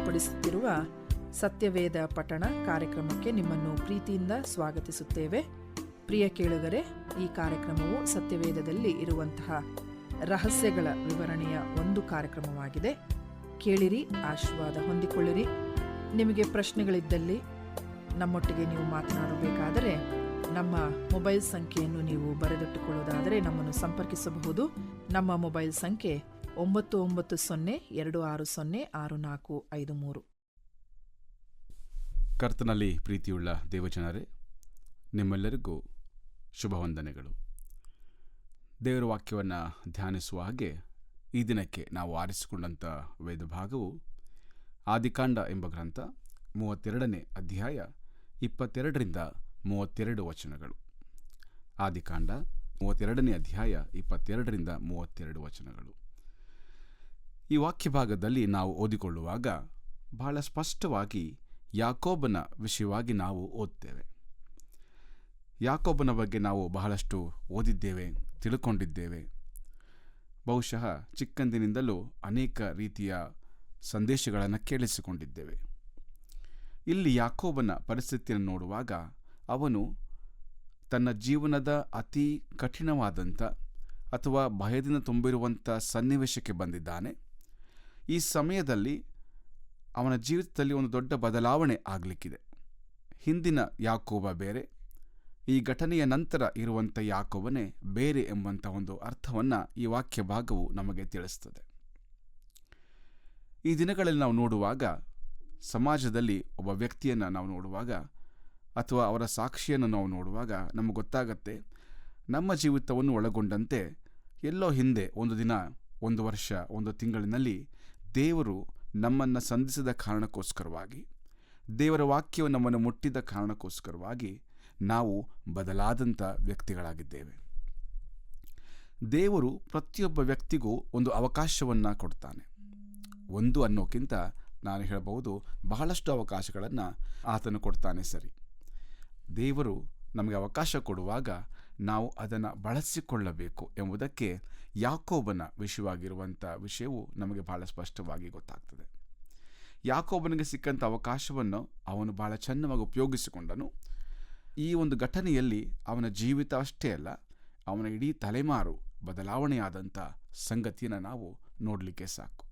ಪ್ರಸ್ತುತಪಡಿಸುತ್ತಿರುವ ಸತ್ಯವೇದ ಪಠಣ ಕಾರ್ಯಕ್ರಮಕ್ಕೆ ನಿಮ್ಮನ್ನು ಪ್ರೀತಿಯಿಂದ ಸ್ವಾಗತಿಸುತ್ತೇವೆ. ಪ್ರಿಯ ಕೇಳುಗರೆ, ಈ ಕಾರ್ಯಕ್ರಮವು ಸತ್ಯವೇದದಲ್ಲಿ ಇರುವಂತಹ ರಹಸ್ಯಗಳ ವಿವರಣೆಯ ಒಂದು ಕಾರ್ಯಕ್ರಮವಾಗಿದೆ. ಕೇಳಿರಿ, ಆಶೀರ್ವಾದ ಹೊಂದಿಕೊಳ್ಳಿರಿ. ನಿಮಗೆ ಪ್ರಶ್ನೆಗಳಿದ್ದಲ್ಲಿ ನಮ್ಮೊಟ್ಟಿಗೆ ನೀವು ಮಾತನಾಡಬೇಕಾದರೆ ನಮ್ಮ ಮೊಬೈಲ್ ಸಂಖ್ಯೆಯನ್ನು ನೀವು ಬರೆದಿಟ್ಟುಕೊಳ್ಳುವುದಾದರೆ ನಮ್ಮನ್ನು ಸಂಪರ್ಕಿಸಬಹುದು. ನಮ್ಮ ಮೊಬೈಲ್ ಸಂಖ್ಯೆ 9902606453. ಕರ್ತನಲ್ಲಿ ಪ್ರೀತಿಯುಳ್ಳ ದೇವಜನರೇ, ನಿಮ್ಮೆಲ್ಲರಿಗೂ ಶುಭವಂದನೆಗಳು. ದೇವರ ವಾಕ್ಯವನ್ನು ಧ್ಯಾನಿಸುವ ಹಾಗೆ ಈ ದಿನಕ್ಕೆ ನಾವು ಆರಿಸಿಕೊಂಡಂಥ ವೇದ ಭಾಗವು ಆದಿಕಾಂಡ ಎಂಬ ಗ್ರಂಥ 32ನೇ ಅಧ್ಯಾಯ 22ರಿಂದ 32 ವಚನಗಳು. ಆದಿಕಾಂಡ 32ನೇ ಅಧ್ಯಾಯ 22ರಿಂದ 32 ವಚನಗಳು. ಈ ವಾಕ್ಯ ಭಾಗದಲ್ಲಿ ನಾವು ಓದಿಕೊಳ್ಳುವಾಗ ಬಹಳ ಸ್ಪಷ್ಟವಾಗಿ ಯಾಕೋಬನ ವಿಷಯವಾಗಿ ನಾವು ಓದ್ತೇವೆ. ಯಾಕೋಬನ ಬಗ್ಗೆ ನಾವು ಬಹಳಷ್ಟು ಓದಿದ್ದೇವೆ, ತಿಳ್ಕೊಂಡಿದ್ದೇವೆ. ಬಹುಶಃ ಚಿಕ್ಕಂದಿನಿಂದಲೂ ಅನೇಕ ರೀತಿಯ ಸಂದೇಶಗಳನ್ನು ಕೇಳಿಸಿಕೊಂಡಿದ್ದೇವೆ. ಇಲ್ಲಿ ಯಾಕೋಬನ ಪರಿಸ್ಥಿತಿಯನ್ನು ನೋಡುವಾಗ ಅವನು ತನ್ನ ಜೀವನದ ಅತಿ ಕಠಿಣವಾದಂಥ ಅಥವಾ ಭಯದಿಂದ ತುಂಬಿರುವಂಥ ಸನ್ನಿವೇಶಕ್ಕೆ ಬಂದಿದ್ದಾನೆ. ಈ ಸಮಯದಲ್ಲಿ ಅವನ ಜೀವಿತದಲ್ಲಿ ಒಂದು ದೊಡ್ಡ ಬದಲಾವಣೆ ಆಗಲಿಕ್ಕಿದೆ. ಹಿಂದಿನ ಯಾಕೋಬ ಬೇರೆ, ಈ ಘಟನೆಯ ನಂತರ ಇರುವಂಥ ಯಾಕೋಬನೇ ಬೇರೆ ಎಂಬಂಥ ಒಂದು ಅರ್ಥವನ್ನು ಈ ವಾಕ್ಯ ಭಾಗವು ನಮಗೆ ತಿಳಿಸ್ತದೆ. ಈ ದಿನಗಳಲ್ಲಿ ನಾವು ನೋಡುವಾಗ ಸಮಾಜದಲ್ಲಿ ಒಬ್ಬ ವ್ಯಕ್ತಿಯನ್ನು ನಾವು ನೋಡುವಾಗ ಅಥವಾ ಅವರ ಸಾಕ್ಷಿಯನ್ನು ನಾವು ನೋಡುವಾಗ ನಮಗೆ ಗೊತ್ತಾಗತ್ತೆ, ನಮ್ಮ ಜೀವಿತವನ್ನು ಒಳಗೊಂಡಂತೆ ಎಲ್ಲೋ ಹಿಂದೆ ಒಂದು ದಿನ, ಒಂದು ವರ್ಷ, ಒಂದು ತಿಂಗಳಿನಲ್ಲಿ ದೇವರು ನಮ್ಮನ್ನು ಸಂಧಿಸಿದ ಕಾರಣಕ್ಕೋಸ್ಕರವಾಗಿ, ದೇವರ ವಾಕ್ಯವು ನಮ್ಮನ್ನು ಮುಟ್ಟಿದ ಕಾರಣಕ್ಕೋಸ್ಕರವಾಗಿ ನಾವು ಬದಲಾದಂಥ ವ್ಯಕ್ತಿಗಳಾಗಿದ್ದೇವೆ. ದೇವರು ಪ್ರತಿಯೊಬ್ಬ ವ್ಯಕ್ತಿಗೂ ಒಂದು ಅವಕಾಶವನ್ನು ಕೊಡ್ತಾನೆ. ಒಂದು ಅನ್ನೋಕ್ಕಿಂತ ನಾನು ಹೇಳಬಹುದು, ಬಹಳಷ್ಟು ಅವಕಾಶಗಳನ್ನು ಆತನು ಕೊಡ್ತಾನೆ. ಸರಿ, ದೇವರು ನಮಗೆ ಅವಕಾಶ ಕೊಡುವಾಗ ನಾವು ಅದನ್ನು ಬಳಸಿಕೊಳ್ಳಬೇಕು ಎಂಬುದಕ್ಕೆ ಯಾಕೋಬನ ವಿಷಯವಾಗಿರುವಂಥ ವಿಷಯವು ನಮಗೆ ಬಹಳ ಸ್ಪಷ್ಟವಾಗಿ ಗೊತ್ತಾಗ್ತದೆ. ಯಾಕೋಬನಿಗೆ ಸಿಕ್ಕಂಥ ಅವಕಾಶವನ್ನು ಅವನು ಬಹಳ ಚೆನ್ನಾಗಿ ಉಪಯೋಗಿಸಿಕೊಂಡನು. ಈ ಒಂದು ಘಟನೆಯಲ್ಲಿ ಅವನ ಜೀವಿತ ಅಷ್ಟೇ ಅಲ್ಲ, ಅವನ ಇಡೀ ತಲೆಮಾರು ಬದಲಾವಣೆಯಾದಂಥ ಸಂಗತಿಯನ್ನು ನಾವು ನೋಡಲಿಕ್ಕೆ ಸಾಕು.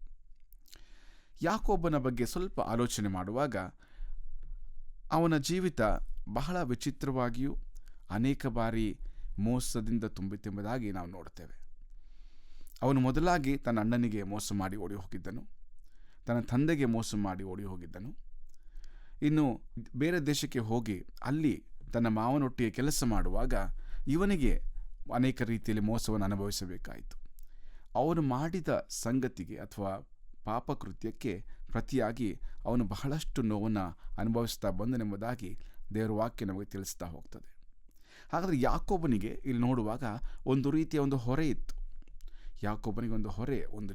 ಯಾಕೋಬನ ಬಗ್ಗೆ ಸ್ವಲ್ಪ ಆಲೋಚನೆ ಮಾಡುವಾಗ ಅವನ ಜೀವಿತ ಬಹಳ ವಿಚಿತ್ರವಾಗಿಯೂ ಅನೇಕ ಬಾರಿ ಮೋಸದಿಂದ ತುಂಬಿತೆಂಬುದಾಗಿ ನಾವು ನೋಡ್ತೇವೆ. ಅವನು ಮೊದಲಾಗಿ ತನ್ನ ಅಣ್ಣನಿಗೆ ಮೋಸ ಮಾಡಿ ಓಡಿ ಹೋಗಿದ್ದನು, ತನ್ನ ತಂದೆಗೆ ಮೋಸ ಮಾಡಿ ಓಡಿ ಹೋಗಿದ್ದನು. ಇನ್ನು ಬೇರೆ ದೇಶಕ್ಕೆ ಹೋಗಿ ಅಲ್ಲಿ ತನ್ನ ಮಾವನೊಟ್ಟಿಗೆ ಕೆಲಸ ಮಾಡುವಾಗ ಇವನಿಗೆ ಅನೇಕ ರೀತಿಯಲ್ಲಿ ಮೋಸವನ್ನು ಅನುಭವಿಸಬೇಕಾಯಿತು. ಅವನು ಮಾಡಿದ ಸಂಗತಿಗೆ ಅಥವಾ ಪಾಪಕೃತ್ಯಕ್ಕೆ ಪ್ರತಿಯಾಗಿ ಅವನು ಬಹಳಷ್ಟು ನೋವನ್ನು ಅನುಭವಿಸ್ತಾ ಬಂದನೆಂಬುದಾಗಿ ದೇವರ ವಾಕ್ಯ ನಮಗೆ ತಿಳಿಸ್ತಾ ಹೋಗ್ತದೆ. ಹಾಗಾದರೆ ಯಾಕೋಬನಿಗೆ ಇಲ್ಲಿ ನೋಡುವಾಗ ಒಂದು ರೀತಿಯ ಒಂದು ಹೊರೆ ಇತ್ತು. ಯಾಕೋಬನಿಗೆ ಒಂದು ಹೊರೆ, ಒಂದು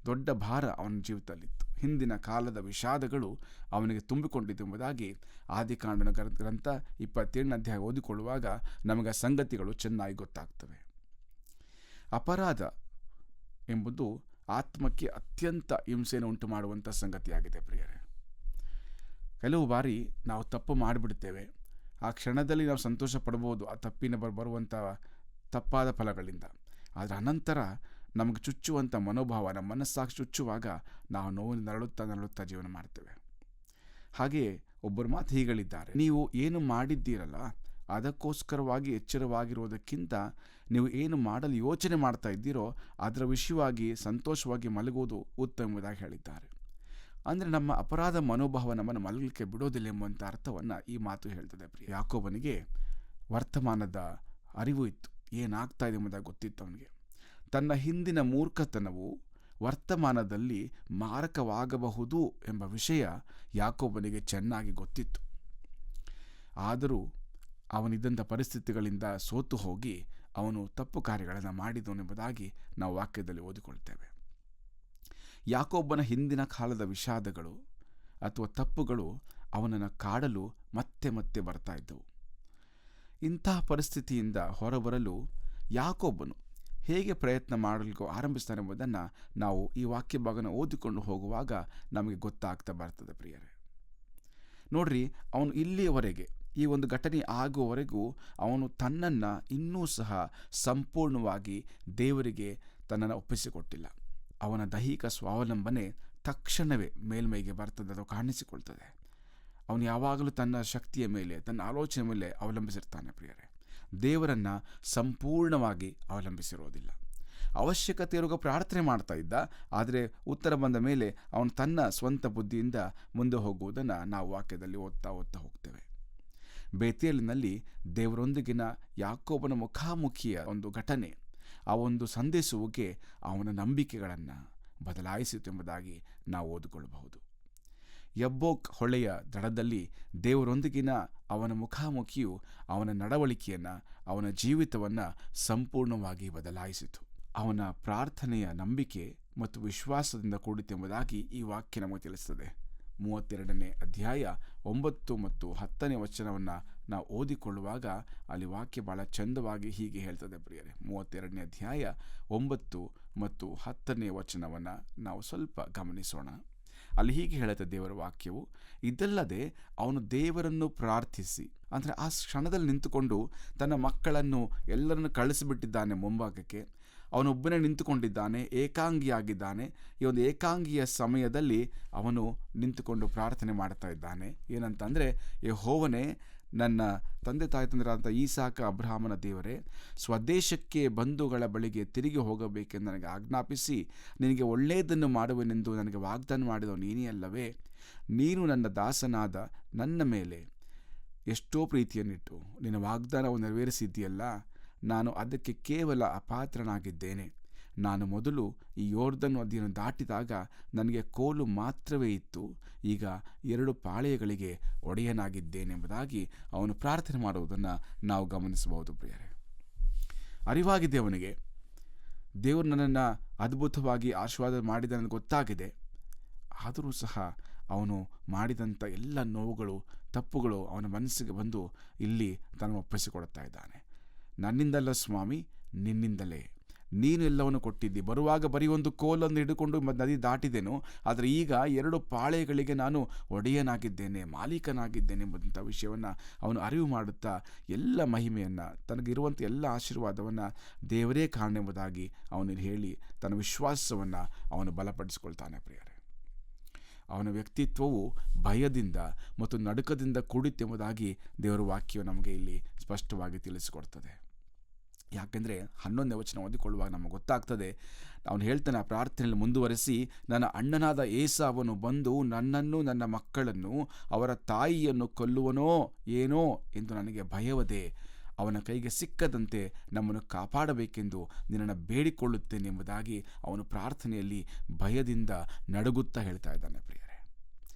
ದೊಡ್ಡ ಭಾರ ಅವನ ಜೀವಿತದಲ್ಲಿತ್ತು. ಹಿಂದಿನ ಕಾಲದ ವಿಷಾದಗಳು ಅವನಿಗೆ ತುಂಬಿಕೊಂಡಿದ್ದು ಎಂಬುದಾಗಿ ಆದಿಕಾಂಡನ ಗ್ರಂಥ 27ನೇ ಅಧ್ಯಾಯ ಓದಿಕೊಳ್ಳುವಾಗ ನಮಗೆ ಸಂಗತಿಗಳು ಚೆನ್ನಾಗಿ ಗೊತ್ತಾಗ್ತವೆ. ಅಪರಾಧ ಎಂಬುದು ಆತ್ಮಕ್ಕೆ ಅತ್ಯಂತ ಹಿಂಸೆಯನ್ನು ಉಂಟು ಮಾಡುವಂಥ ಸಂಗತಿಯಾಗಿದೆ. ಪ್ರಿಯರೇ, ಕೆಲವು ಬಾರಿ ನಾವು ತಪ್ಪು ಮಾಡಿಬಿಡ್ತೇವೆ. ಆ ಕ್ಷಣದಲ್ಲಿ ನಾವು ಸಂತೋಷ ಪಡ್ಬೋದು ಆ ತಪ್ಪಿನ ಬರುವಂಥ ತಪ್ಪಾದ ಫಲಗಳಿಂದ. ಆದರೆ ಅನಂತರ ನಮಗೆ ಚುಚ್ಚುವಂಥ ಮನೋಭಾವ, ನಮ್ಮ ಮನಸ್ಸಾಕ್ಷಿ ಚುಚ್ಚುವಾಗ ನಾವು ನೋವಿನಿಂದ ನರಳುತ್ತಾ ಜೀವನ ಮಾಡ್ತೇವೆ. ಹಾಗೆಯೇ ಒಬ್ಬರು ಮಾತು ಹೀಗಳಿದ್ದಾರೆ, ನೀವು ಏನು ಮಾಡಿದ್ದೀರಲ್ಲ ಅದಕ್ಕೋಸ್ಕರವಾಗಿ ಎಚ್ಚರವಾಗಿರುವುದಕ್ಕಿಂತ ನೀವು ಏನು ಮಾಡಲು ಯೋಚನೆ ಮಾಡ್ತಾ ಇದ್ದೀರೋ ಅದರ ವಿಷಯವಾಗಿ ಸಂತೋಷವಾಗಿ ಮಲಗುವುದು ಉತ್ತಮ ಎಂಬುದಾಗಿ ಹೇಳಿದ್ದಾರೆ. ಅಂದರೆ ನಮ್ಮ ಅಪರಾಧ ಮನೋಭಾವ ನಮ್ಮನ್ನು ಮಲಗಲಿಕ್ಕೆ ಬಿಡೋದಿಲ್ಲ ಎಂಬಂಥ ಅರ್ಥವನ್ನು ಈ ಮಾತು ಹೇಳ್ತದೆ. ಯಾಕೋಬನಿಗೆ ವರ್ತಮಾನದ ಅರಿವು ಇತ್ತು, ಏನಾಗ್ತಾ ಇದೆ ಎಂಬುದಾಗಿ ಗೊತ್ತಿತ್ತು ಅವನಿಗೆ. ತನ್ನ ಹಿಂದಿನ ಮೂರ್ಖತನವು ವರ್ತಮಾನದಲ್ಲಿ ಮಾರಕವಾಗಬಹುದು ಎಂಬ ವಿಷಯ ಯಾಕೋಬನಿಗೆ ಚೆನ್ನಾಗಿ ಗೊತ್ತಿತ್ತು. ಆದರೂ ಅವನಿದ್ದಂಥ ಪರಿಸ್ಥಿತಿಗಳಿಂದ ಸೋತು ಹೋಗಿ ಅವನು ತಪ್ಪು ಕಾರ್ಯಗಳನ್ನು ಮಾಡಿದವನೆಂಬುದಾಗಿ ನಾವು ವಾಕ್ಯದಲ್ಲಿ ಓದಿಕೊಳ್ತೇವೆ. ಯಾಕೋಬನ ಹಿಂದಿನ ಕಾಲದ ವಿಷಾದಗಳು ಅಥವಾ ತಪ್ಪುಗಳು ಅವನನ್ನು ಕಾಡಲು ಮತ್ತೆ ಮತ್ತೆ ಬರ್ತಾ ಇದ್ದವು. ಇಂತಹ ಪರಿಸ್ಥಿತಿಯಿಂದ ಹೊರಬರಲು ಯಾಕೋಬನು ಹೇಗೆ ಪ್ರಯತ್ನ ಮಾಡಲಿಕ್ಕೂ ಆರಂಭಿಸ್ತಾನೆ ಎಂಬುದನ್ನು ನಾವು ಈ ವಾಕ್ಯ ಭಾಗನ ಓದಿಕೊಂಡು ಹೋಗುವಾಗ ನಮಗೆ ಗೊತ್ತಾಗ್ತಾ ಬರ್ತದೆ ಪ್ರಿಯರೇ. ನೋಡ್ರಿ, ಅವನು ಇಲ್ಲಿಯವರೆಗೆ ಈ ಒಂದು ಘಟನೆ ಆಗುವವರೆಗೂ ಅವನು ತನ್ನನ್ನು ಇನ್ನೂ ಸಹ ಸಂಪೂರ್ಣವಾಗಿ ದೇವರಿಗೆ ತನ್ನನ್ನು ಒಪ್ಪಿಸಿಕೊಟ್ಟಿಲ್ಲ. ಅವನ ದೈಹಿಕ ಸ್ವಾವಲಂಬನೆ ತಕ್ಷಣವೇ ಮೇಲ್ಮೈಗೆ ಬರ್ತದೆ, ಅದು ಕಾಣಿಸಿಕೊಳ್ತದೆ. ಅವನು ಯಾವಾಗಲೂ ತನ್ನ ಶಕ್ತಿಯ ಮೇಲೆ, ತನ್ನ ಆಲೋಚನೆ ಮೇಲೆ ಅವಲಂಬಿಸಿರ್ತಾನೆ ಪ್ರಿಯರೇ. ದೇವರನ್ನು ಸಂಪೂರ್ಣವಾಗಿ ಅವಲಂಬಿಸಿರೋದಿಲ್ಲ. ಅವಶ್ಯಕತೆ ಇರುವ ಪ್ರಾರ್ಥನೆ ಮಾಡ್ತಾ ಇದ್ದ, ಆದರೆ ಉತ್ತರ ಬಂದ ಮೇಲೆ ಅವನು ತನ್ನ ಸ್ವಂತ ಬುದ್ಧಿಯಿಂದ ಮುಂದೆ ಹೋಗುವುದನ್ನು ನಾವು ವಾಕ್ಯದಲ್ಲಿ ಓದ್ತಾ ಹೋಗ್ತೇವೆ. ಬೇತೇಲಿನಲ್ಲಿ ದೇವರೊಂದಿಗಿನ ಯಾಕೋಬನ ಮುಖಾಮುಖಿಯ ಒಂದು ಘಟನೆ, ಆ ಒಂದು ಸಂದೇಶವುಗೆ ಅವನ ನಂಬಿಕೆಗಳನ್ನು ಬದಲಾಯಿಸಿತು ಎಂಬುದಾಗಿ ನಾವು ಓದಿಕೊಳ್ಳಬಹುದು. ಯಬ್ಬೋಕ್ ಹೊಳೆಯ ದಡದಲ್ಲಿ ದೇವರೊಂದಿಗಿನ ಅವನ ಮುಖಾಮುಖಿಯು ಅವನ ನಡವಳಿಕೆಯನ್ನು, ಅವನ ಜೀವಿತವನ್ನು ಸಂಪೂರ್ಣವಾಗಿ ಬದಲಾಯಿಸಿತು. ಅವನ ಪ್ರಾರ್ಥನೆಯ ನಂಬಿಕೆ ಮತ್ತು ವಿಶ್ವಾಸದಿಂದ ಕೂಡಿತೆಂಬುದಾಗಿ ಈ ವಾಕ್ಯ ನಮಗೆ ತಿಳಿಸ್ತದೆ. 32ನೇ ಅಧ್ಯಾಯ 9 ಮತ್ತು 10ನೇ ವಚನವನ್ನು ನಾವು ಓದಿಕೊಳ್ಳುವಾಗ ಅಲ್ಲಿ ವಾಕ್ಯ ಬಹಳ ಚಂದವಾಗಿ ಹೀಗೆ ಹೇಳ್ತದೆ ಪ್ರಿಯರೇ. 32ನೇ ಅಧ್ಯಾಯ 9 ಮತ್ತು 10ನೇ ವಚನವನ್ನು ನಾವು ಸ್ವಲ್ಪ ಗಮನಿಸೋಣ. ಅಲ್ಲಿ ಹೀಗೆ ಹೇಳುತ್ತೆ ದೇವರ ವಾಕ್ಯವು, ಇದಲ್ಲದೆ ಅವನು ದೇವರನ್ನು ಪ್ರಾರ್ಥಿಸಿ, ಅಂದರೆ ಆ ಕ್ಷಣದಲ್ಲಿ ನಿಂತುಕೊಂಡು ತನ್ನ ಮಕ್ಕಳನ್ನು ಎಲ್ಲರನ್ನು ಕಳಿಸಿಬಿಟ್ಟಿದ್ದಾನೆ ಮುಂಭಾಗಕ್ಕೆ. ಅವನೊಬ್ಬನೇ ನಿಂತುಕೊಂಡಿದ್ದಾನೆ, ಏಕಾಂಗಿಯಾಗಿದ್ದಾನೆ. ಈ ಒಂದು ಏಕಾಂಗಿಯ ಸಮಯದಲ್ಲಿ ಅವನು ನಿಂತುಕೊಂಡು ಪ್ರಾರ್ಥನೆ ಮಾಡ್ತಾ ಇದ್ದಾನೆ. ಏನಂತಂದರೆ, ಯೆಹೋವನೇ, ನನ್ನ ತಂದೆ ತಾಯಿತಂದರಾದಂಥ ಈಸಾಕ ಅಬ್ರಹಾಮನ ದೇವರೇ, ಸ್ವದೇಶಕ್ಕೆ ಬಂಧುಗಳ ಬಳಿಗೆ ತಿರುಗಿ ಹೋಗಬೇಕೆಂದು ನನಗೆ ಆಜ್ಞಾಪಿಸಿ ನಿನಗೆ ಒಳ್ಳೆಯದನ್ನು ಮಾಡುವೆನೆಂದು ನನಗೆ ವಾಗ್ದಾನ ಮಾಡಿದವ ನೀನೇ ಅಲ್ಲವೇ? ನೀನು ನನ್ನ ದಾಸನಾದ ನನ್ನ ಮೇಲೆ ಎಷ್ಟೋ ಪ್ರೀತಿಯನ್ನಿಟ್ಟು ನಿನ್ನ ವಾಗ್ದಾನವನ್ನು ನೆರವೇರಿಸಿದ್ದೀಯಲ್ಲ. ನಾನು ಅದಕ್ಕೆ ಕೇವಲ ಅಪಾತ್ರನಾಗಿದ್ದೇನೆ. ನಾನು ಮೊದಲು ಈ ಯೋರ್ದನ್ ನದಿಯನ್ನು ದಾಟಿದಾಗ ನನಗೆ ಕೋಲು ಮಾತ್ರವೇ ಇತ್ತು, ಈಗ 2 ಪಾಳೆಯಗಳಿಗೆ ಒಡೆಯನಾಗಿದ್ದೇನೆಂಬುದಾಗಿ ಅವನು ಪ್ರಾರ್ಥನೆ ಮಾಡುವುದನ್ನು ನಾವು ಗಮನಿಸಬಹುದು ಪ್ರಿಯರೇ. ಅರಿವಾಗಿದೆ ಅವನಿಗೆ, ದೇವರು ನನ್ನನ್ನು ಅದ್ಭುತವಾಗಿ ಆಶೀರ್ವಾದ ಮಾಡಿದ ಗೊತ್ತಾಗಿದೆ. ಆದರೂ ಸಹ ಅವನು ಮಾಡಿದಂಥ ಎಲ್ಲ ನೋವುಗಳು, ತಪ್ಪುಗಳು ಅವನ ಮನಸ್ಸಿಗೆ ಬಂದು ಇಲ್ಲಿ ತನ್ನನ್ನು ಒಪ್ಪಿಸಿಕೊಡುತ್ತಾ ಇದ್ದಾನೆ. ನನ್ನಿಂದಲ್ಲ ಸ್ವಾಮಿ, ನಿನ್ನಿಂದಲೇ. ನೀನು ಎಲ್ಲವನ್ನು ಕೊಟ್ಟಿದ್ದಿ. ಬರುವಾಗ ಬರೀ ಒಂದು ಕೋಲನ್ನು ಹಿಡ್ಕೊಂಡು ನದಿ ದಾಟಿದೆನು, ಆದರೆ ಈಗ 2 ಪಾಳೆಗಳಿಗೆ ನಾನು ಒಡೆಯನಾಗಿದ್ದೇನೆ, ಮಾಲೀಕನಾಗಿದ್ದೇನೆ ಎಂಬಂಥ ವಿಷಯವನ್ನು ಅವನು ಅರಿವು ಮಾಡುತ್ತಾ ಎಲ್ಲ ಮಹಿಮೆಯನ್ನು, ತನಗಿರುವಂಥ ಎಲ್ಲ ಆಶೀರ್ವಾದವನ್ನು ದೇವರೇ ಕಾರಣ ಎಂಬುದಾಗಿ ಅವನು ಹೇಳಿ ತನ್ನ ವಿಶ್ವಾಸವನ್ನು ಅವನು ಬಲಪಡಿಸಿಕೊಳ್ತಾನೆ ಪ್ರಿಯರೇ. ಅವನ ವ್ಯಕ್ತಿತ್ವವು ಭಯದಿಂದ ಮತ್ತು ನಡುಕದಿಂದ ಕೂಡಿತ್ತೆಂಬುದಾಗಿ ದೇವರ ವಾಕ್ಯವು ನಮಗೆ ಇಲ್ಲಿ ಸ್ಪಷ್ಟವಾಗಿ ತಿಳಿಸಿಕೊಡ್ತದೆ. ಯಾಕೆಂದರೆ 11ನೇ ವಚನ ಓದಿಕೊಳ್ಳುವಾಗ ನಮಗೆ ಗೊತ್ತಾಗ್ತದೆ, ಅವನು ಹೇಳ್ತಾನೆ ಆ ಪ್ರಾರ್ಥನೆಯಲ್ಲಿ ಮುಂದುವರೆಸಿ, ನನ್ನ ಅಣ್ಣನಾದ ಏಸಾವನು ಬಂದು ನನ್ನನ್ನು ನನ್ನ ಮಕ್ಕಳನ್ನು ಅವರ ತಾಯಿಯನ್ನು ಕೊಲ್ಲುವನೋ ಏನೋ ಎಂದು ನನಗೆ ಭಯವದೆ. ಅವನ ಕೈಗೆ ಸಿಕ್ಕದಂತೆ ನಮ್ಮನ್ನು ಕಾಪಾಡಬೇಕೆಂದು ನಿನ್ನನ್ನು ಬೇಡಿಕೊಳ್ಳುತ್ತೇನೆ ಎಂಬುದಾಗಿ ಅವನು ಪ್ರಾರ್ಥನೆಯಲ್ಲಿ ಭಯದಿಂದ ನಡುಗುತ್ತಾ ಹೇಳ್ತಾ ಇದ್ದಾನೆ ಪ್ರಿಯರೇ.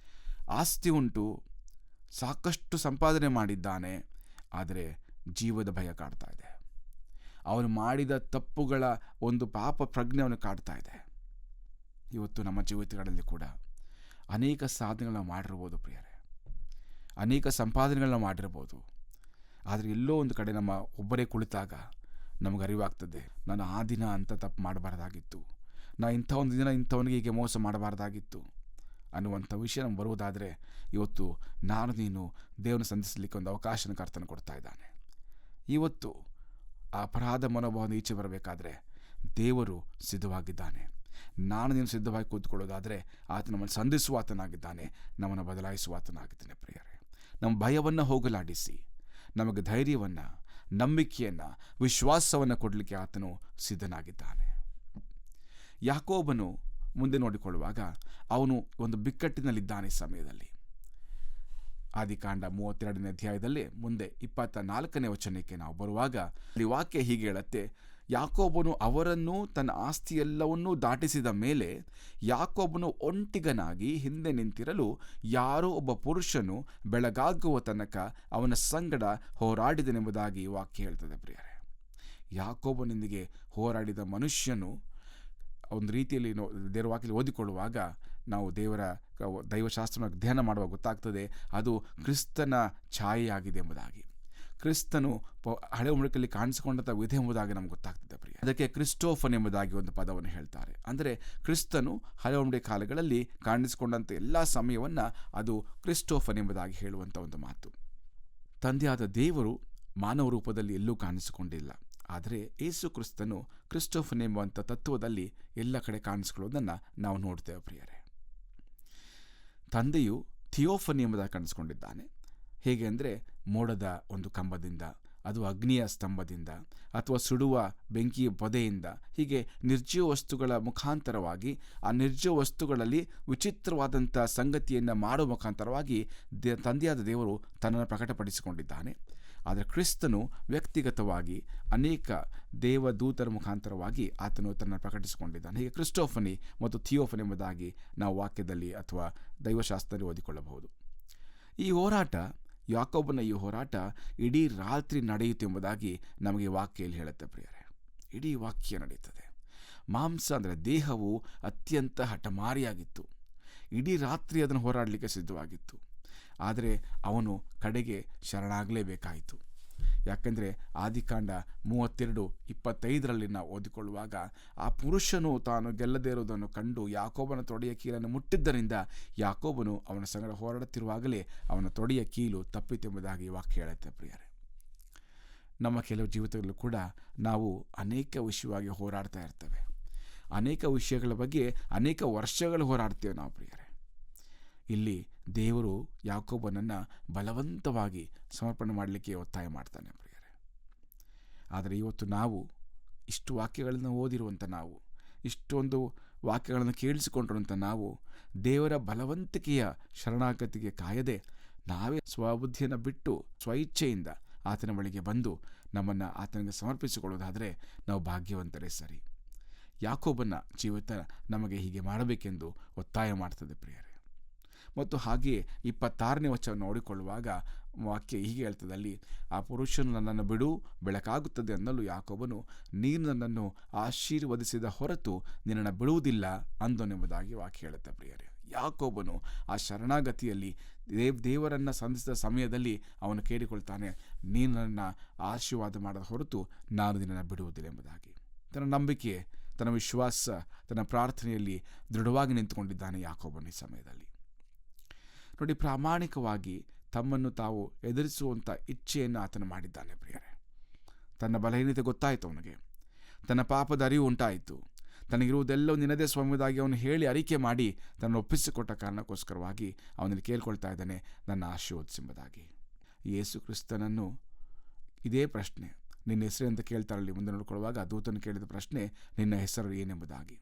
ಆಸ್ತಿ ಉಂಟು, ಸಾಕಷ್ಟು ಸಂಪಾದನೆ ಮಾಡಿದ್ದಾನೆ, ಆದರೆ ಜೀವದ ಭಯ ಕಾಡ್ತಾ ಇದೆ. ಅವನು ಮಾಡಿದ ತಪ್ಪುಗಳ ಒಂದು ಪಾಪ ಪ್ರಜ್ಞೆ ಅವನು ಕಾಡ್ತಾ ಇದೆ. ಇವತ್ತು ನಮ್ಮ ಜೀವಿತಗಳಲ್ಲಿ ಕೂಡ ಅನೇಕ ಸಾಧನೆಗಳನ್ನ ಮಾಡಿರ್ಬೋದು ಪ್ರಿಯರೇ, ಅನೇಕ ಸಂಪಾದನೆಗಳನ್ನ ಮಾಡಿರ್ಬೋದು. ಆದರೆ ಎಲ್ಲೋ ಒಂದು ಕಡೆ ನಮ್ಮ ಒಬ್ಬರೇ ಕುಳಿತಾಗ ನಮಗೆ ಅರಿವಾಗ್ತದೆ, ನಾನು ಆ ದಿನ ಅಂಥ ತಪ್ಪು ಮಾಡಬಾರ್ದಾಗಿತ್ತು, ಇಂಥ ಒಂದು ದಿನ ಇಂಥವನಿಗೆ ಹೀಗೆ ಮೋಸ ಮಾಡಬಾರ್ದಾಗಿತ್ತು ಅನ್ನುವಂಥ ವಿಷಯ ನಮ್ಗೆ ಬರುವುದಾದರೆ, ಇವತ್ತು ನಾನು ನೀನು ದೇವರನ್ನು ಸಂಧಿಸಲಿಕ್ಕೆ ಒಂದು ಅವಕಾಶನ ಕರ್ತನ ಕೊಡ್ತಾ ಇದ್ದಾನೆ. ಇವತ್ತು ಆ ಅಪರಾಧ ಮನೋಭಾವನ ಈಚೆ ಬರಬೇಕಾದ್ರೆ ದೇವರು ಸಿದ್ಧವಾಗಿದ್ದಾನೆ. ನಾನು ನೀನು ಸಿದ್ಧವಾಗಿ ಕೂತ್ಕೊಳ್ಳೋದಾದರೆ ಆತ ನಮ್ಮನ್ನು ಸಂಧಿಸುವ ಆತನಾಗಿದ್ದಾನೆ, ನಮ್ಮನ್ನು ಬದಲಾಯಿಸುವ ಆತನಾಗಿದ್ದಾನೆ ಪ್ರಿಯರೇ. ನಮ್ಮ ಭಯವನ್ನು ಹೋಗಲಾಡಿಸಿ ನಮಗೆ ಧೈರ್ಯವನ್ನು, ನಂಬಿಕೆಯನ್ನು, ವಿಶ್ವಾಸವನ್ನು ಕೊಡಲಿಕ್ಕೆ ಆತನು ಸಿದ್ಧನಾಗಿದ್ದಾನೆ. ಯಾಕೋಬನು ಮುಂದೆ ನೋಡಿಕೊಳ್ಳುವಾಗ ಅವನು ಒಂದು ಬಿಕ್ಕಟ್ಟಿನಲ್ಲಿದ್ದಾನೆ. ಈ ಸಮಯದಲ್ಲಿ ಆದಿಕಾಂಡ 32ನೇ ಅಧ್ಯಾಯದಲ್ಲಿ ಮುಂದೆ 24ನೇ ವಚನಕ್ಕೆ ನಾವು ಬರುವಾಗ ಈ ವಾಕ್ಯ ಹೀಗೆ ಹೇಳುತ್ತೆ, ಯಾಕೋಬನು ಅವರನ್ನು ತನ್ನ ಆಸ್ತಿಯೆಲ್ಲವನ್ನೂ ದಾಟಿಸಿದ ಮೇಲೆ ಯಾಕೋಬನು ಒಂಟಿಗನಾಗಿ ಹಿಂದೆ ನಿಂತಿರಲು ಯಾರೋ ಒಬ್ಬ ಪುರುಷನು ಬೆಳಗಾಗುವ ತನಕ ಅವನ ಸಂಗಡ ಹೋರಾಡಿದನೆಂಬುದಾಗಿ ವಾಕ್ಯ ಹೇಳ್ತದೆ ಪ್ರಿಯರೇ. ಯಾಕೋಬನೊಂದಿಗೆ ಹೋರಾಡಿದ ಮನುಷ್ಯನು ಒಂದು ರೀತಿಯಲ್ಲಿ ದೇವರ ವಾಕ್ಯದಲ್ಲಿ ಓದಿಕೊಳ್ಳುವಾಗ ನಾವು ದೈವಶಾಸ್ತ್ರನ ಧ್ಯಾನ ಮಾಡುವಾಗ ಗೊತ್ತಾಗ್ತದೆ, ಅದು ಕ್ರಿಸ್ತನ ಛಾಯೆಯಾಗಿದೆ ಎಂಬುದಾಗಿ. ಕ್ರಿಸ್ತನು ಹಳೆ ಒಡಂಬಡಿಕೆಯಲ್ಲಿ ಕಾಣಿಸಿಕೊಂಡಂಥ ವಿಧೆ ಎಂಬುದಾಗಿ ನಮ್ಗೆ ಗೊತ್ತಾಗ್ತದೆ ಪ್ರಿಯರೇ. ಅದಕ್ಕೆ ಕ್ರಿಸ್ಟೋಫನ್ ಎಂಬುದಾಗಿ ಒಂದು ಪದವನ್ನು ಹೇಳ್ತಾರೆ. ಅಂದರೆ ಕ್ರಿಸ್ತನು ಹಲವೊಂದು ಕಾಲಗಳಲ್ಲಿ ಕಾಣಿಸಿಕೊಂಡಂಥ ಎಲ್ಲ ಸಮಯವನ್ನು ಅದು ಕ್ರಿಸ್ಟೋಫನ್ ಎಂಬುದಾಗಿ ಹೇಳುವಂಥ ಒಂದು ಮಾತು. ತಂದೆಯಾದ ದೇವರು ಮಾನವ ರೂಪದಲ್ಲಿ ಎಲ್ಲೂ ಕಾಣಿಸಿಕೊಂಡಿಲ್ಲ. ಆದರೆ ಯೇಸು ಕ್ರಿಸ್ತನು ಕ್ರಿಸ್ಟೋಫನ್ ಎಂಬುವಂಥ ತತ್ವದಲ್ಲಿ ಎಲ್ಲ ಕಡೆ ಕಾಣಿಸ್ಕೊಳ್ಳೋದನ್ನು ನಾವು ನೋಡ್ತೇವೆ ಪ್ರಿಯರೇ. ತಂದೆಯು ಥಿಯೋಫನಿ ಎಂಬುದಾಗಿ ಕಾಣಿಸ್ಕೊಂಡಿದ್ದಾನೆ. ಹೇಗೆ ಅಂದರೆ ಮೋಡದ ಒಂದು ಕಂಬದಿಂದ, ಅದು ಅಗ್ನಿಯ ಸ್ತಂಭದಿಂದ, ಅಥವಾ ಸುಡುವ ಬೆಂಕಿಯ ಪೊದೆಯಿಂದ, ಹೀಗೆ ನಿರ್ಜೀವ ವಸ್ತುಗಳ ಮುಖಾಂತರವಾಗಿ, ಆ ನಿರ್ಜೀವ ವಸ್ತುಗಳಲ್ಲಿ ವಿಚಿತ್ರವಾದಂಥ ಸಂಗತಿಯನ್ನು ಮಾಡುವ ಮುಖಾಂತರವಾಗಿ ತಂದೆಯಾದ ದೇವರು ತನ್ನನ್ನು ಪ್ರಕಟಪಡಿಸಿಕೊಂಡಿದ್ದಾನೆ. ಆದರೆ ಕ್ರಿಸ್ತನು ವ್ಯಕ್ತಿಗತವಾಗಿ ಅನೇಕ ದೇವದೂತರ ಮುಖಾಂತರವಾಗಿ ಆತನು ತನ್ನನ್ನು ಪ್ರಕಟಿಸಿಕೊಂಡಿದ್ದಾನೆ. ಹೀಗೆ ಕ್ರಿಸ್ಟೋಫನಿ ಮತ್ತು ಥಿಯೋಫನಿ ಎಂಬುದಾಗಿ ನಾವು ವಾಕ್ಯದಲ್ಲಿ ಅಥವಾ ದೈವಶಾಸ್ತ್ರದಲ್ಲಿ ಓದಿಕೊಳ್ಳಬಹುದು. ಈ ಹೋರಾಟ, ಯಾಕೋಬನ ಈ ಹೋರಾಟ ಇಡೀ ರಾತ್ರಿ ನಡೆಯಿತು ಎಂಬುದಾಗಿ ನಮಗೆ ವಾಕ್ಯಲ್ಲಿ ಹೇಳುತ್ತೆ ಪ್ರಿಯರೇ. ಇಡೀ ವಾಕ್ಯ ನಡೀತದೆ. ಮಾಂಸ ಅಂದರೆ ದೇಹವು ಅತ್ಯಂತ ಹಠಮಾರಿಯಾಗಿತ್ತು. ಇಡೀ ರಾತ್ರಿ ಅದನ್ನು ಹೋರಾಡಲಿಕ್ಕೆ ಸಿದ್ಧವಾಗಿತ್ತು. ಆದರೆ ಅವನು ಕಡೆಗೆ ಶರಣಾಗಲೇಬೇಕಾಯಿತು. ಯಾಕೆಂದರೆ ಆದಿಕಾಂಡ 32:25 ನಾವು ಓದಿಕೊಳ್ಳುವಾಗ, ಆ ಪುರುಷನು ತಾನು ಗೆಲ್ಲದೇ ಇರುವುದನ್ನು ಕಂಡು ಯಾಕೋಬನ ತೊಡೆಯ ಕೀಲನ್ನು ಮುಟ್ಟಿದ್ದರಿಂದ ಯಾಕೋಬನು ಅವನ ಸಂಗಡ ಹೋರಾಡುತ್ತಿರುವಾಗಲೇ ಅವನ ತೊಡೆಯ ಕೀಲು ತಪ್ಪಿತೆಂಬುದಾಗಿ ವಾಕ್ಯ ಹೇಳುತ್ತೆ ಪ್ರಿಯರೇ. ನಮ್ಮ ಕೆಲವು ಜೀವಿತದಲ್ಲೂ ಕೂಡ ನಾವು ಅನೇಕ ವಿಷಯವಾಗಿ ಹೋರಾಡ್ತಾ ಇರ್ತೇವೆ. ಅನೇಕ ವಿಷಯಗಳ ಬಗ್ಗೆ ಅನೇಕ ವರ್ಷಗಳು ಹೋರಾಡ್ತೇವೆ ನಾವು ಪ್ರಿಯರೇ. ಇಲ್ಲಿ ದೇವರು ಯಾಕೋಬನನ್ನು ಬಲವಂತವಾಗಿ ಸಮರ್ಪಣೆ ಮಾಡಲಿಕ್ಕೆ ಒತ್ತಾಯ ಮಾಡ್ತಾನೆ ಪ್ರಿಯರೇ. ಆದರೆ ಇವತ್ತು ನಾವು ಇಷ್ಟು ವಾಕ್ಯಗಳನ್ನು ಓದಿರುವಂಥ ನಾವು, ಇಷ್ಟೊಂದು ವಾಕ್ಯಗಳನ್ನು ಕೇಳಿಸಿಕೊಂಡಿರುವಂಥ ನಾವು ದೇವರ ಬಲವಂತಿಕೆಯ ಶರಣಾಗತಿಗೆ ಕಾಯದೆ ನಾವೇ ಸ್ವಬುದ್ಧಿಯನ್ನು ಬಿಟ್ಟು ಸ್ವಇಚ್ಛೆಯಿಂದ ಆತನ ಬಳಿಗೆ ಬಂದು ನಮ್ಮನ್ನು ಆತನಿಗೆ ಸಮರ್ಪಿಸಿಕೊಳ್ಳೋದಾದರೆ ನಾವು ಭಾಗ್ಯವಂತರೇ ಸರಿ. ಯಾಕೋಬನ ಜೀವಿತ ನಮಗೆ ಹೀಗೆ ಮಾಡಬೇಕೆಂದು ಒತ್ತಾಯ ಮಾಡ್ತದೆ ಪ್ರಿಯರೇ. ಮತ್ತು ಹಾಗೆಯೇ 26ನೇ ವಚನವನ್ನು ನೋಡಿಕೊಳ್ಳುವಾಗ ವಾಕ್ಯ ಹೀಗೆ ಹೇಳ್ತದೆ, ಅಲ್ಲಿ ಆ ಪುರುಷನು ನನ್ನನ್ನು ಬಿಡು, ಬೆಳಕಾಗುತ್ತದೆ ಅನ್ನಲು ಯಾಕೋಬನು, ನೀನು ನನ್ನನ್ನು ಆಶೀರ್ವದಿಸಿದ ಹೊರತು ನಿನ್ನನ್ನು ಬಿಡುವುದಿಲ್ಲ ಅಂದನೆಂಬುದಾಗಿ ವಾಕ್ಯ ಹೇಳುತ್ತೆ ಪ್ರಿಯರೇ. ಯಾಕೋಬನು ಆ ಶರಣಾಗತಿಯಲ್ಲಿ ದೇವರನ್ನು ಸಂಧಿಸಿದ ಸಮಯದಲ್ಲಿ ಅವನು ಕೇಳಿಕೊಳ್ತಾನೆ, ನೀನು ನನ್ನ ಆಶೀರ್ವಾದ ಮಾಡದ ಹೊರತು ನಾನು ನಿನ್ನನ್ನು ಬಿಡುವುದಿಲ್ಲ ಎಂಬುದಾಗಿ. ತನ್ನ ನಂಬಿಕೆ, ತನ್ನ ವಿಶ್ವಾಸ, ತನ್ನ ಪ್ರಾರ್ಥನೆಯಲ್ಲಿ ದೃಢವಾಗಿ ನಿಂತುಕೊಂಡಿದ್ದಾನೆ ಯಾಕೋಬನ ಈ ಸಮಯದಲ್ಲಿ. ನೋಡಿ, ಪ್ರಾಮಾಣಿಕವಾಗಿ ತಮ್ಮನ್ನು ತಾವು ಎದುರಿಸುವಂಥ ಇಚ್ಛೆಯನ್ನು ಆತನು ಮಾಡಿದ್ದಾನೆ ಪ್ರಿಯರೇ. ತನ್ನ ಬಲಹೀನತೆ ಗೊತ್ತಾಯಿತು ಅವನಿಗೆ, ತನ್ನ ಪಾಪದ ಅರಿವು ಉಂಟಾಯಿತು. ತನಗಿರುವುದೆಲ್ಲವೂ ನಿನ್ನದೇ ಸ್ವಾಮಿದಾಗಿ ಅವನು ಹೇಳಿ ಅರಿಕೆ ಮಾಡಿ ತನ್ನ ಒಪ್ಪಿಸಿಕೊಟ್ಟ ಕಾರಣಕ್ಕೋಸ್ಕರವಾಗಿ ಅವನಲ್ಲಿ ಕೇಳ್ಕೊಳ್ತಾ ಇದ್ದಾನೆ, ನನ್ನ ಆಶೀರ್ವದಿಸೆಂಬುದಾಗಿ. ಯೇಸು ಕ್ರಿಸ್ತನನ್ನು ಇದೇ ಪ್ರಶ್ನೆ, ನಿನ್ನ ಹೆಸರು ಅಂತ ಕೇಳ್ತಾರಲ್ಲಿ ಮುಂದೆ ನೋಡ್ಕೊಳ್ಳುವಾಗ ದೂತನು ಕೇಳಿದ ಪ್ರಶ್ನೆ, ನಿನ್ನ ಹೆಸರು ಏನೆಂಬುದಾಗಿ.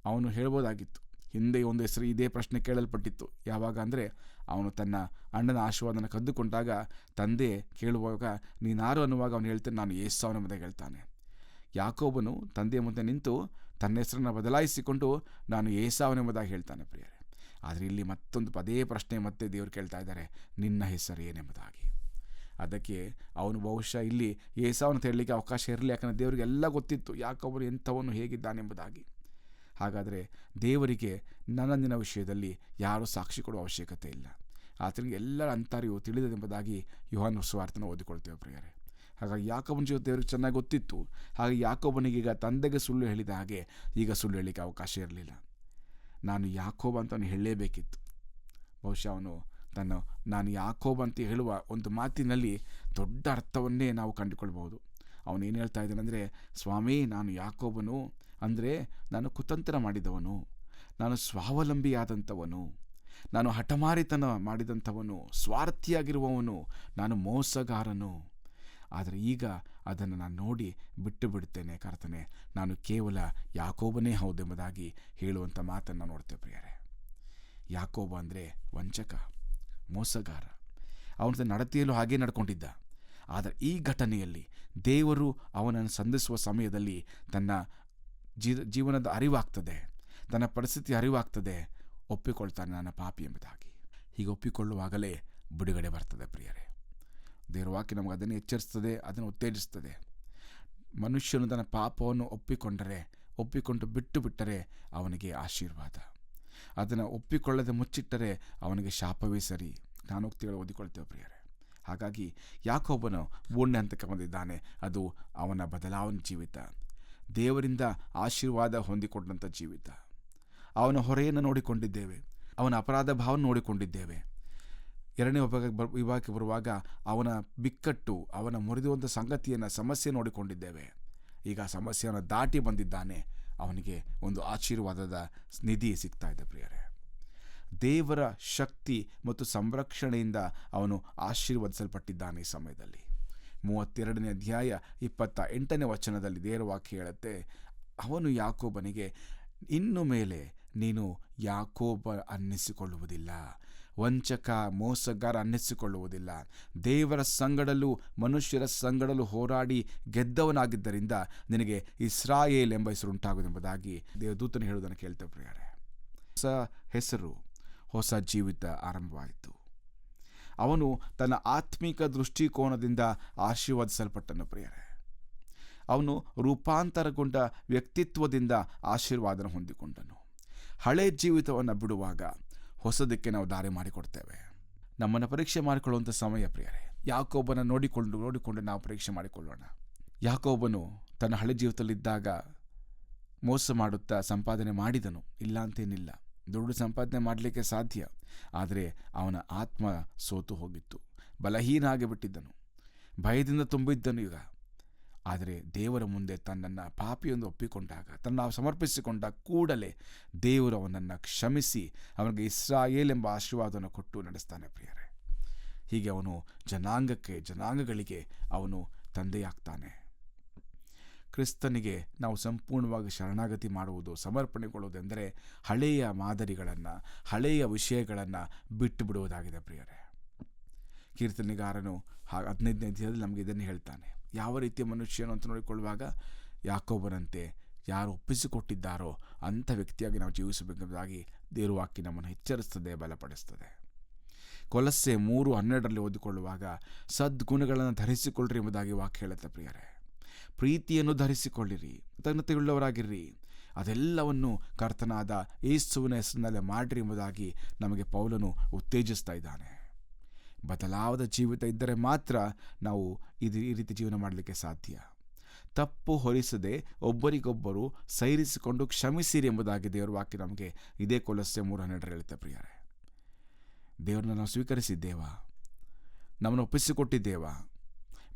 ಅವನು ಹೇಳ್ಬೋದಾಗಿತ್ತು, ಹಿಂದೆ ಒಂದು ಹೆಸರು ಇದೇ ಪ್ರಶ್ನೆ ಕೇಳಲ್ಪಟ್ಟಿತ್ತು. ಯಾವಾಗ ಅಂದರೆ ಅವನು ತನ್ನ ಅಣ್ಣನ ಆಶೀರ್ವಾದನ ಕದ್ದುಕೊಂಡಾಗ ತಂದೆ ಕೇಳುವಾಗ ನೀನಾರು ಅನ್ನುವಾಗ ಅವನು ಹೇಳ್ತಾನೆ, ನಾನು ಏಸಾವನ ಮುಂದೆ ಹೇಳ್ತಾನೆ. ಯಾಕೋಬನು ತಂದೆಯ ಮುಂದೆ ನಿಂತು ತನ್ನ ಹೆಸರನ್ನು ಬದಲಾಯಿಸಿಕೊಂಡು ನಾನು ಏಸಾವನೆಂಬುದಾಗಿ ಹೇಳ್ತಾನೆ ಪ್ರಿಯರೇ. ಆದರೆ ಇಲ್ಲಿ ಮತ್ತೊಂದು ಪದೇ ಪ್ರಶ್ನೆ ಮತ್ತೆ ದೇವರು ಕೇಳ್ತಾ ಇದ್ದಾರೆ, ನಿನ್ನ ಹೆಸರು ಏನೆಂಬುದಾಗಿ. ಅದಕ್ಕೆ ಅವನು ಬಹುಶಃ ಇಲ್ಲಿ ಏಸಾವನ ಹೇಳಲಿಕ್ಕೆ ಅವಕಾಶ ಇರಲಿ, ಯಾಕಂದರೆ ದೇವರಿಗೆ ಎಲ್ಲ ಗೊತ್ತಿತ್ತು ಯಾಕೋಬನು ಎಂಥವನು ಹೇಗಿದ್ದಾನೆಂಬುದಾಗಿ. ಹಾಗಾದರೆ ದೇವರಿಗೆ ನಿನ್ನ ವಿಷಯದಲ್ಲಿ ಯಾರೂ ಸಾಕ್ಷಿ ಕೊಡುವ ಅವಶ್ಯಕತೆ ಇಲ್ಲ. ಆತನಿಗೆ ಎಲ್ಲರ ಅಂತರ್ಯವು ತಿಳಿದದೆಂಬುದಾಗಿ ಯೋಹಾನ ಸುವಾರ್ತೆಯನ್ನು ಓದಿಕೊಳ್ತೇವೆ ಪ್ರಿಯರೇ. ಹಾಗಾಗಿ ಯಾಕೋಬನ ಜೀವ ದೇವರಿಗೆ ಚೆನ್ನಾಗಿ ಗೊತ್ತಿತ್ತು. ಹಾಗೆ ಯಾಕೋಬನಿಗೀಗ ತಂದೆಗೆ ಸುಳ್ಳು ಹೇಳಿದ ಹಾಗೆ ಈಗ ಸುಳ್ಳು ಹೇಳಲಿಕ್ಕೆ ಅವಕಾಶ ಇರಲಿಲ್ಲ. ನಾನು ಯಾಕೋಬ ಅಂತ ಅವನು ಹೇಳಲೇಬೇಕಿತ್ತು. ಬಹುಶಃ ಅವನು ನಾನು ಯಾಕೋಬ ಅಂತ ಹೇಳುವ ಒಂದು ಮಾತಿನಲ್ಲಿ ದೊಡ್ಡ ಅರ್ಥವನ್ನೇ ನಾವು ಕಂಡುಕೊಳ್ಬಹುದು. ಅವನೇನು ಹೇಳ್ತಾ ಇದ್ದಾನೆಂದರೆ, ಸ್ವಾಮಿ, ನಾನು ಯಾಕೋಬನು ಅಂದರೆ ನಾನು ಕುತಂತ್ರ ಮಾಡಿದವನು, ನಾನು ಸ್ವಾವಲಂಬಿಯಾದಂಥವನು, ನಾನು ಹಠಮಾರಿತನ ಮಾಡಿದಂಥವನು, ಸ್ವಾರ್ಥಿಯಾಗಿರುವವನು, ನಾನು ಮೋಸಗಾರನು. ಆದರೆ ಈಗ ಅದನ್ನು ನಾನು ನೋಡಿ ಬಿಟ್ಟು ಬಿಡ್ತೇನೆ ಕರ್ತನೆ, ನಾನು ಕೇವಲ ಯಾಕೋಬನೇ ಹೌದೆಂಬುದಾಗಿ ಹೇಳುವಂಥ ಮಾತನ್ನು ನೋಡ್ತೇವೆ ಪ್ರಿಯರೇ. ಯಾಕೋಬ ಅಂದರೆ ವಂಚಕ, ಮೋಸಗಾರ. ಅವನ ನಡತೆಯಲ್ಲೂ ಹಾಗೇ ನಡ್ಕೊಂಡಿದ್ದ. ಆದರೆ ಈ ಘಟನೆಯಲ್ಲಿ ದೇವರು ಅವನನ್ನು ಸಂಧಿಸುವ ಸಮಯದಲ್ಲಿ ತನ್ನ ಜೀವನದ ಅರಿವಾಗ್ತದೆ, ತನ್ನ ಪರಿಸ್ಥಿತಿ ಅರಿವಾಗ್ತದೆ, ಒಪ್ಪಿಕೊಳ್ತಾನೆ ನನ್ನ ಪಾಪಿ ಎಂಬುದಾಗಿ. ಹೀಗೆ ಒಪ್ಪಿಕೊಳ್ಳುವಾಗಲೇ ಬಿಡುಗಡೆ ಬರ್ತದೆ ಪ್ರಿಯರೇ. ದೇವರ ವಾಕ್ಯ ನಮಗೆ ಅದನ್ನು ಎಚ್ಚರಿಸ್ತದೆ, ಅದನ್ನು ಉತ್ತೇಜಿಸ್ತದೆ. ಮನುಷ್ಯನು ತನ್ನ ಪಾಪವನ್ನು ಒಪ್ಪಿಕೊಂಡು ಬಿಟ್ಟು ಬಿಟ್ಟರೆ ಅವನಿಗೆ ಆಶೀರ್ವಾದ. ಅದನ್ನು ಒಪ್ಪಿಕೊಳ್ಳದೆ ಮುಚ್ಚಿಟ್ಟರೆ ಅವನಿಗೆ ಶಾಪವೇ ಸರಿ. ಜ್ಞಾನೋಕ್ತಿಗಳು ಓದಿಕೊಳ್ತೇವೆ ಪ್ರಿಯರೇ. ಹಾಗಾಗಿ ಯಾಕೋಬನು 3ನೇ ಹಂತಕ್ಕೆ ಬಂದಿದ್ದಾನೆ. ಅದು ಅವನ ಬದಲಾವಣೆ ಜೀವಿತ. ದೇವರಿಂದ ಆಶೀರ್ವಾದ ಹೊಂದಿಕೊಂಡಂಥ ಜೀವಿತ. ಅವನ ಹೊರೆಯನ್ನು ನೋಡಿಕೊಂಡಿದ್ದೇವೆ, ಅವನ ಅಪರಾಧ ಭಾವನೆ ನೋಡಿಕೊಂಡಿದ್ದೇವೆ. ಎರಡನೇ ವಿಭಾಗಕ್ಕೆ ಬರುವಾಗ ಅವನ ಬಿಕ್ಕಟ್ಟು, ಅವನ ಮುರಿದುವಂಥ ಸಂಗತಿಯನ್ನು, ಸಮಸ್ಯೆ ನೋಡಿಕೊಂಡಿದ್ದೇವೆ. ಈಗ ಆ ಸಮಸ್ಯೆಯನ್ನು ದಾಟಿ ಬಂದಿದ್ದಾನೆ. ಅವನಿಗೆ ಒಂದು ಆಶೀರ್ವಾದದ ನಿಧಿ ಸಿಗ್ತಾ ಇದೆ ಪ್ರಿಯರೇ. ದೇವರ ಶಕ್ತಿ ಮತ್ತು ಸಂರಕ್ಷಣೆಯಿಂದ ಅವನು ಆಶೀರ್ವದಿಸಲ್ಪಟ್ಟಿದ್ದಾನೆ. ಈ ಸಮಯದಲ್ಲಿ 32ನೇ ಅಧ್ಯಾಯ 28ನೇ ವಚನದಲ್ಲಿ ದೇವರ ವಾಕ್ಯ ಹೇಳುತ್ತೆ, ಅವನು ಯಾಕೋಬನಿಗೆ, ಇನ್ನು ಮೇಲೆ ನೀನು ಯಾಕೋಬ ಅನ್ನಿಸಿಕೊಳ್ಳುವುದಿಲ್ಲ, ವಂಚಕ ಮೋಸಗಾರ ಅನ್ನಿಸಿಕೊಳ್ಳುವುದಿಲ್ಲ. ದೇವರ ಸಂಗಡಲೂ ಮನುಷ್ಯರ ಸಂಗಡಲೂ ಹೋರಾಡಿ ಗೆದ್ದವನಾಗಿದ್ದರಿಂದ ನಿನಗೆ ಇಸ್ರಾಯೇಲ್ ಎಂಬ ಹೆಸರು ಉಂಟಾಗುವುದೆಂಬುದಾಗಿ ದೇವದೂತನು ಹೇಳುವುದನ್ನು ಕೇಳ್ತೇವೆ ಪ್ರಿಯರೇ. ಹೊಸ ಹೆಸರು, ಹೊಸ ಜೀವಿತ ಆರಂಭವಾಯಿತು. ಅವನು ತನ್ನ ಆತ್ಮಿಕ ದೃಷ್ಟಿಕೋನದಿಂದ ಆಶೀರ್ವದಿಸಲ್ಪಟ್ಟನು ಪ್ರಿಯರೇ. ಅವನು ರೂಪಾಂತರಗೊಂಡ ವ್ಯಕ್ತಿತ್ವದಿಂದ ಆಶೀರ್ವಾದನ ಹೊಂದಿಕೊಂಡನು. ಹಳೆ ಜೀವಿತವನ್ನು ಬಿಡುವಾಗ ಹೊಸದಕ್ಕೆ ನಾವು ದಾರಿ ಮಾಡಿಕೊಡ್ತೇವೆ. ನಮ್ಮನ್ನು ಪರೀಕ್ಷೆ ಮಾಡಿಕೊಳ್ಳುವಂಥ ಸಮಯ ಪ್ರಿಯರೇ. ಯಾಕೋಬನ ನೋಡಿಕೊಂಡು ನಾವು ಪರೀಕ್ಷೆ ಮಾಡಿಕೊಳ್ಳೋಣ. ಯಾಕೋಬನು ತನ್ನ ಹಳೆ ಜೀವಿತದಲ್ಲಿದ್ದಾಗ ಮೋಸ ಮಾಡುತ್ತಾ ಸಂಪಾದನೆ ಮಾಡಿದನು, ಇಲ್ಲ ಅಂತೇನಿಲ್ಲ. ದುಡ್ಡು ಸಂಪಾದನೆ ಮಾಡಲಿಕ್ಕೆ ಸಾಧ್ಯ. ಆದರೆ ಅವನ ಆತ್ಮ ಸೋತು ಹೋಗಿತ್ತು, ಬಲಹೀನ ಆಗಿಬಿಟ್ಟಿದ್ದನು, ಭಯದಿಂದ ತುಂಬಿದ್ದನು. ಈಗ ಆದರೆ ದೇವರ ಮುಂದೆ ತನ್ನನ್ನು ಪಾಪಿಯೊಂದು ಒಪ್ಪಿಕೊಂಡಾಗ, ತನ್ನ ಸಮರ್ಪಿಸಿಕೊಂಡ ಕೂಡಲೇ ದೇವರು ಅವನನ್ನು ಕ್ಷಮಿಸಿ ಅವನಿಗೆ ಇಸ್ರಾಯೇಲ್ ಎಂಬ ಆಶೀರ್ವಾದವನ್ನು ಕೊಟ್ಟು ನಡೆಸ್ತಾನೆ ಪ್ರಿಯರೇ. ಹೀಗೆ ಅವನು ಜನಾಂಗಗಳಿಗೆ ಅವನು ತಂದೆಯಾಗ್ತಾನೆ. ಕ್ರಿಸ್ತನಿಗೆ ನಾವು ಸಂಪೂರ್ಣವಾಗಿ ಶರಣಾಗತಿ ಮಾಡುವುದು, ಸಮರ್ಪಣೆಗೊಳ್ಳುವುದೆಂದರೆ ಹಳೆಯ ಮಾದರಿಗಳನ್ನು, ಹಳೆಯ ವಿಷಯಗಳನ್ನು ಬಿಟ್ಟು ಬಿಡುವುದಾಗಿದೆ ಪ್ರಿಯರೇ. ಕೀರ್ತನೆಗಾರನು 15ನೇ ಅಧ್ಯಾಯದಲ್ಲಿ ನಮಗೆ ಇದನ್ನು ಹೇಳ್ತಾನೆ. ಯಾವ ರೀತಿಯ ಮನುಷ್ಯನು ಅಂತ ನೋಡಿಕೊಳ್ಳುವಾಗ, ಯಾಕೋಬನಂತೆ ಯಾರು ಒಪ್ಪಿಸಿಕೊಟ್ಟಿದ್ದಾರೋ ಅಂಥ ವ್ಯಕ್ತಿಯಾಗಿ ನಾವು ಜೀವಿಸಬೇಕೆಂಬುದಾಗಿ ದೇವರ ವಾಕ್ಯ ನಮ್ಮನ್ನು ಎಚ್ಚರಿಸ್ತದೆ, ಬಲಪಡಿಸ್ತದೆ. ಕೊಲಸ್ಸೆ 3:12 ಓದಿಕೊಳ್ಳುವಾಗ, ಸದ್ಗುಣಗಳನ್ನು ಧರಿಸಿಕೊಳ್ಳ್ರಿ ಎಂಬುದಾಗಿ ವಾಕ್ಯ ಹೇಳುತ್ತೆ ಪ್ರಿಯರೇ. ಪ್ರೀತಿಯನ್ನು ಧರಿಸಿಕೊಳ್ಳಿರಿ, ಕೃತಜ್ಞತೆಯುಳ್ಳವರಾಗಿರ್ರಿ, ಅದೆಲ್ಲವನ್ನು ಕರ್ತನಾದ ಯೇಸುವಿನ ಹೆಸರಿನಲ್ಲೇ ಮಾಡಿರಿ ಎಂಬುದಾಗಿ ನಮಗೆ ಪೌಲನು ಉತ್ತೇಜಿಸ್ತಾ ಇದ್ದಾನೆ. ಬದಲಾದ ಜೀವಿತ ಇದ್ದರೆ ಮಾತ್ರ ನಾವು ಈ ರೀತಿ ಜೀವನ ಮಾಡಲಿಕ್ಕೆ ಸಾಧ್ಯ. ತಪ್ಪು ಹೊರಿಸದೆ ಒಬ್ಬರಿಗೊಬ್ಬರು ಸೈರಿಸಿಕೊಂಡು ಕ್ಷಮಿಸಿರಿ ಎಂಬುದಾಗಿ ದೇವರ ವಾಕ್ಯ ನಮಗೆ ಇದೇ ಕೊಲಸ್ಸೆ 3:12 ಹೇಳುತ್ತೆ ಪ್ರಿಯರೇ. ದೇವರನ್ನ ನಾವು ಸ್ವೀಕರಿಸಿದ್ದೇವಾ? ನಮ್ಮನ್ನು ಒಪ್ಪಿಸಿಕೊಟ್ಟಿದ್ದೇವಾ?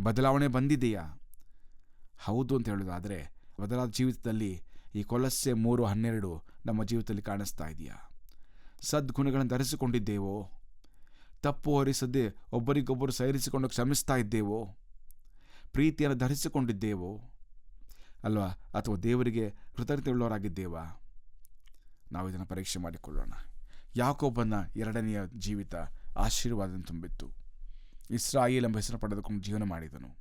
ಬದಲಾವಣೆ ಬಂದಿದೆಯಾ? ಹೌದು ಅಂತ ಹೇಳೋದಾದರೆ, ಬದಲಾದ ಜೀವಿತದಲ್ಲಿ ಈ ಕೊಲಸ್ಸೆ 3:12 ನಮ್ಮ ಜೀವಿತದಲ್ಲಿ ಕಾಣಿಸ್ತಾ ಇದೆಯಾ? ಸದ್ಗುಣಗಳನ್ನು ಧರಿಸಿಕೊಂಡಿದ್ದೇವೋ? ತಪ್ಪು ಹೊರಿಸದೆ ಒಬ್ಬರಿಗೊಬ್ಬರು ಸೈರಿಸಿಕೊಂಡು ಕ್ಷಮಿಸ್ತಾ ಇದ್ದೇವೋ? ಪ್ರೀತಿಯನ್ನು ಧರಿಸಿಕೊಂಡಿದ್ದೇವೋ ಅಲ್ವಾ? ಅಥವಾ ದೇವರಿಗೆ ಕೃತಜ್ಞತೆಯುಳ್ಳವರಾಗಿದ್ದೇವಾ? ನಾವು ಇದನ್ನು ಪರೀಕ್ಷೆ ಮಾಡಿಕೊಳ್ಳೋಣ. ಯಾಕೋಬನ 2ನೆಯ ಜೀವಿತ ಆಶೀರ್ವಾದವನ್ನು ತುಂಬಿತ್ತು. ಇಸ್ರಾಯೇಲ್ ಎಂಬ ಹೆಸರು ಪಡೆದುಕೊಂಡು ಜೀವನ ಮಾಡಿದನು.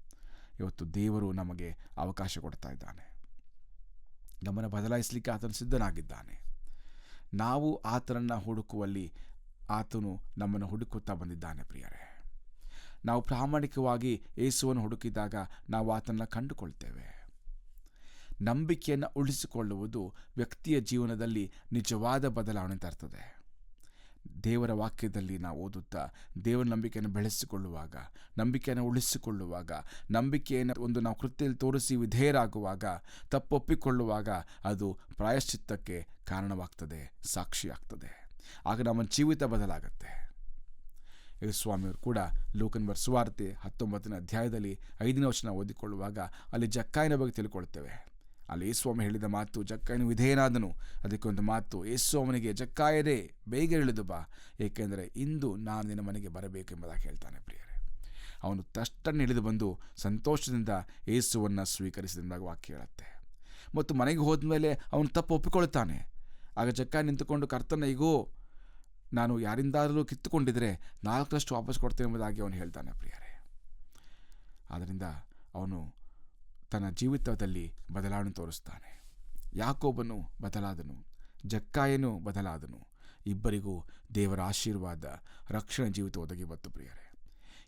ಇವತ್ತು ದೇವರು ನಮಗೆ ಅವಕಾಶ ಕೊಡ್ತಾ ಇದ್ದಾನೆ. ನಮ್ಮನ್ನು ಬದಲಾಯಿಸಲಿಕ್ಕೆ ಆತನು ಸಿದ್ಧನಾಗಿದ್ದಾನೆ. ನಾವು ಆತನನ್ನು ಹುಡುಕುವಲ್ಲಿ ಆತನು ನಮ್ಮನ್ನು ಹುಡುಕುತ್ತಾ ಬಂದಿದ್ದಾನೆ ಪ್ರಿಯರೇ. ನಾವು ಪ್ರಾಮಾಣಿಕವಾಗಿ ಯೇಸುವನ್ನು ಹುಡುಕಿದಾಗ ನಾವು ಆತನನ್ನು ಕಂಡುಕೊಳ್ತೇವೆ. ನಂಬಿಕೆಯನ್ನು ಉಳಿಸಿಕೊಳ್ಳುವುದು ವ್ಯಕ್ತಿಯ ಜೀವನದಲ್ಲಿ ನಿಜವಾದ ಬದಲಾವಣೆ ತರ್ತದೆ. ದೇವರ ವಾಕ್ಯದಲ್ಲಿ ನಾವು ಓದುತ್ತಾ ದೇವರ ನಂಬಿಕೆಯನ್ನು ಬೆಳೆಸಿಕೊಳ್ಳುವಾಗ, ನಂಬಿಕೆಯನ್ನು ಉಳಿಸಿಕೊಳ್ಳುವಾಗ, ನಂಬಿಕೆಯನ್ನು ನಾವು ಕೃತ್ಯದಲ್ಲಿ ತೋರಿಸಿ ವಿಧೇಯರಾಗುವಾಗ, ತಪ್ಪೊಪ್ಪಿಕೊಳ್ಳುವಾಗ ಅದು ಪ್ರಾಯಶ್ಚಿತ್ತಕ್ಕೆ ಕಾರಣವಾಗ್ತದೆ, ಸಾಕ್ಷಿಯಾಗ್ತದೆ. ಆಗ ನಮ್ಮ ಜೀವಿತ ಬದಲಾಗತ್ತೆ. ಯೇಸುಸ್ವಾಮಿಯವರು ಕೂಡ ಲೂಕನ ಸುವಾರ್ತೆ 19ನೇ ಅಧ್ಯಾಯದಲ್ಲಿ 5ನೇ ವಚನ ಓದಿಕೊಳ್ಳುವಾಗ ಅಲ್ಲಿ ಜಕ್ಕಾಯನ ಬಗ್ಗೆ ತಿಳ್ಕೊಳ್ತೇವೆ. ಅಲ್ಲಿ ಯೇಸುಸ್ವಾಮಿ ಹೇಳಿದ ಮಾತು, ಜಕ್ಕಾಯನು ವಿಧೇಯನಾದನು. ಅದಕ್ಕೆ ಒಂದು ಮಾತು, ಯೇಸು ಅವನಿಗೆ, ಜಕ್ಕಾಯರೇ ಬೇಗ ಇಳಿದು ಬಾ, ಏಕೆಂದರೆ ಇಂದು ನಾನು ನಿನ್ನ ಮನೆಗೆ ಬರಬೇಕು ಎಂಬುದಾಗಿ ಹೇಳ್ತಾನೆ ಪ್ರಿಯರೇ. ಅವನು ತಷ್ಟನ್ನು ಇಳಿದು ಬಂದು ಸಂತೋಷದಿಂದ ಯೇಸುವನ್ನು ಸ್ವೀಕರಿಸಿದಾಗ ವಾಕ್ಯ ಹೇಳುತ್ತೆ. ಮತ್ತು ಮನೆಗೆ ಹೋದ ಮೇಲೆ ಅವನು ತಪ್ಪು ಒಪ್ಪಿಕೊಳ್ತಾನೆ. ಆಗ ಜಕ್ಕಾಯ ನಿಂತುಕೊಂಡು, ಕರ್ತನ, ಈಗೋ ನಾನು ಯಾರಿಂದಾದರೂ ಕಿತ್ತುಕೊಂಡಿದ್ರೆ 4ರಷ್ಟು ವಾಪಸ್ ಕೊಡ್ತೇನೆ ಎಂಬುದಾಗಿ ಅವನು ಹೇಳ್ತಾನೆ ಪ್ರಿಯರೇ. ಆದ್ದರಿಂದ ಅವನು ತನ್ನ ಜೀವಿತದಲ್ಲಿ ಬದಲಾವಣೆ ತೋರಿಸ್ತಾನೆ. ಯಾಕೋಬನು ಬದಲಾದನು, ಜಕ್ಕಾಯನು ಬದಲಾದನು. ಇಬ್ಬರಿಗೂ ದೇವರ ಆಶೀರ್ವಾದ, ರಕ್ಷಣೆ ಜೀವಿತ ಒದಗಿ ಬಂತು ಪ್ರಿಯರೇ.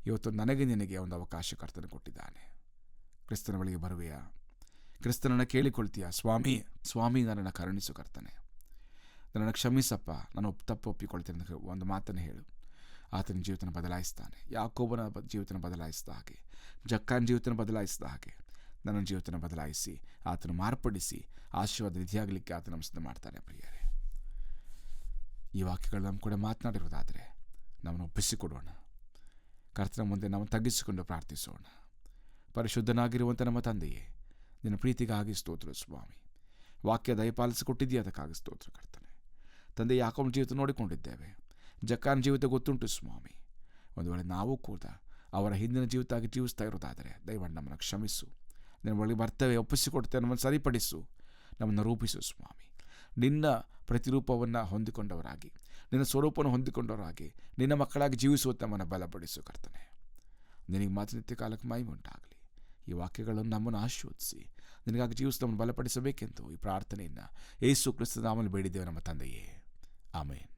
ಇವತ್ತು ನನಗೆ ನಿನಗೆ ಒಂದು ಅವಕಾಶ ಕರ್ತನ ಕೊಟ್ಟಿದ್ದಾನೆ. ಕ್ರಿಸ್ತನ ಬಳಿಗೆ ಬರುವೆಯಾ? ಕ್ರಿಸ್ತನನ್ನು ಕೇಳಿಕೊಳ್ತೀಯಾ? ಸ್ವಾಮಿ ನನ್ನನ್ನು ಕರುಣಿಸು ಕರ್ತನೆ, ನನ್ನನ್ನು ಕ್ಷಮಿಸಪ್ಪ, ನಾನು ತಪ್ಪು ಒಪ್ಪಿಕೊಳ್ತೇನೆ ಅಂತ ಒಂದು ಮಾತನ್ನು ಹೇಳು. ಆತನ ಜೀವಿತನ ಬದಲಾಯಿಸ್ತಾನೆ. ಯಾಕೋಬನ ಜೀವಿತನ ಬದಲಾಯಿಸಿದ ಹಾಗೆ, ಜಕ್ಕಾಯನ ಜೀವಿತನ ಬದಲಾಯಿಸಿದ ಹಾಗೆ ನನ್ನ ಜೀವಿತನ ಬದಲಾಯಿಸಿ ಆತನ ಮಾರ್ಪಡಿಸಿ ಆಶೀರ್ವಾದ ನಿಧಿಯಾಗಲಿಕ್ಕೆ ಆತನ ಸಿದ್ಧ ಮಾಡ್ತಾನೆ. ಪ್ರಿಯರೇ, ಈ ವಾಕ್ಯಗಳು ನಮ್ಮ ಕೂಡ ಮಾತನಾಡಿರೋದಾದರೆ ನಮ್ಮನ್ನು ಒಪ್ಪಿಸಿಕೊಡೋಣ. ಕರ್ತನ ಮುಂದೆ ನಾವು ತಗ್ಗಿಸಿಕೊಂಡು ಪ್ರಾರ್ಥಿಸೋಣ. ಪರಿಶುದ್ಧನಾಗಿರುವಂಥ ನಮ್ಮ ತಂದೆಯೇ, ನಿನ್ನ ಪ್ರೀತಿಗಾಗಿ ಸ್ತೋತ್ರ ಸ್ವಾಮಿ. ವಾಕ್ಯ ದಯಪಾಲಿಸಿಕೊಟ್ಟಿದ್ದೀಯ, ಅದಕ್ಕಾಗಿ ಸ್ತೋತ್ರ ಕರ್ತನೆ. ತಂದೆ, ಯಾಕೋಬನ ಜೀವಿತ ನೋಡಿಕೊಂಡಿದ್ದೇವೆ, ಜಕ್ಕಾನ ಜೀವಿತ ಗೊತ್ತುಂಟು ಸ್ವಾಮಿ. ಒಂದು ವೇಳೆ ನಾವು ಕೂಡ ಅವರ ಹಿಂದಿನ ಜೀವಿತಾಗಿ ಜೀವಿಸ್ತಾ ಇರೋದಾದರೆ ದಯಮಾಡಿ ನಮ್ಮನ್ನು ಕ್ಷಮಿಸು. ನಿನ್ನ ಬಳಿ ಬರ್ತೇವೆ, ಒಪ್ಪಿಸಿಕೊಡ್ತೇವೆ, ನಮ್ಮನ್ನು ಸರಿಪಡಿಸು, ನಮ್ಮನ್ನು ರೂಪಿಸು ಸ್ವಾಮಿ. ನಿನ್ನ ಪ್ರತಿರೂಪವನ್ನು ಹೊಂದಿಕೊಂಡವರಾಗಿ, ನಿನ್ನ ಸ್ವರೂಪವನ್ನು ಹೊಂದಿಕೊಂಡವರಾಗಿ, ನಿನ್ನ ಮಕ್ಕಳಾಗಿ ಜೀವಿಸುವಂತೆ ನಮ್ಮನ್ನು ಬಲಪಡಿಸು ಕರ್ತನೆ. ನಿನಗೆ ಮಾತ್ರ ನಿತ್ಯ ಕಾಲಕ್ಕೆ ಮಹಿಮೆ ಉಂಟಾಗಲಿ. ಈ ವಾಕ್ಯಗಳನ್ನು ನಮ್ಮನ್ನು ಆಶೀರ್ವದಿಸಿ ನಿನಗಾಗಿ ಜೀವಿಸಿ ನಮ್ಮನ್ನು ಬಲಪಡಿಸಬೇಕೆಂದು ಈ ಪ್ರಾರ್ಥನೆಯನ್ನು ಯೇಸು ಕ್ರಿಸ್ತನ ನಾಮದಲ್ಲಿ ಬೇಡಿದ್ದೇವೆ ನಮ್ಮ ತಂದೆಯೇ, ಆಮೇನ್.